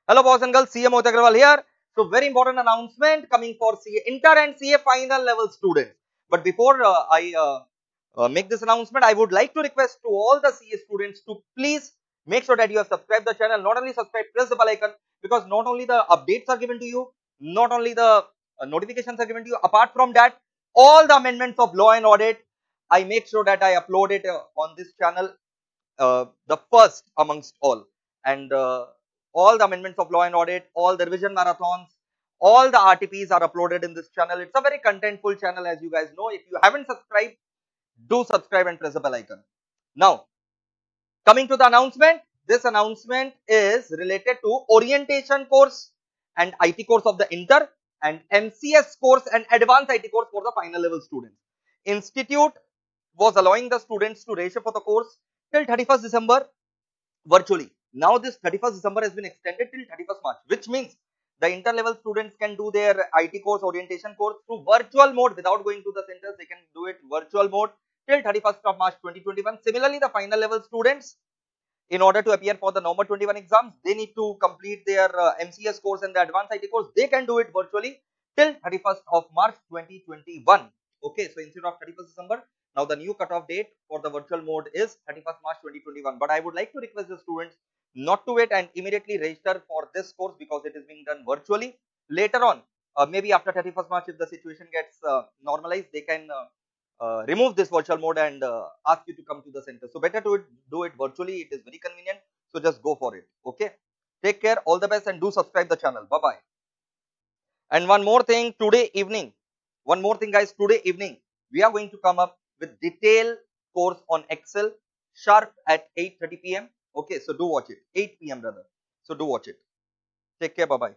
Hello boys and girls, CA MOHIT AGARWAL here. So very important announcement coming for CA Inter and CA final level students. But before I make this announcement, I would like to request to all the CA students to please make sure that you have subscribed the channel. Not only subscribe, press the bell icon, because not only the updates are given to you, not only the notifications are given to you. Apart from that, all the amendments of law and audit, I make sure that I upload it on this channel, the first amongst all, and all the amendments of law and audit, all the revision marathons, all the RTPs are uploaded in this channel. It's a very contentful channel, as you guys know. If you haven't subscribed, do subscribe and press the bell icon. Now, coming to the announcement, this announcement is related to orientation course and IT course of the Inter, and MCS course and advanced IT course for the final level students. Institute was allowing the students to register for the course till 31st December virtually. Now this 31st December has been extended till 31st March, which means the inter-level students can do their IT course, orientation course through virtual mode without going to the centers. They can do it virtual mode till 31st of March 2021. Similarly, the final level students, in order to appear for the November 21 exams, they need to complete their MCS course and the advanced IT course. They can do it virtually till 31st of March 2021. Okay, so instead of 31st December, now the new cutoff date for the virtual mode is 31st March 2021. But I would like to request the students not to wait and immediately register for this course, because it is being done virtually. Later on, maybe after 31st March, if the situation gets normalized, they can remove this virtual mode and ask you to come to the center. So better to do it virtually. It is very convenient. So just go for it. Okay. Take care. All the best, and do subscribe the channel. Bye bye. And one more thing, today evening. One more thing, guys. Today evening, we are going to come up with detailed course on Excel sharp at 8:30 p.m. Okay. So do watch it. 8 p.m. brother. So do watch it. Take care. Bye bye.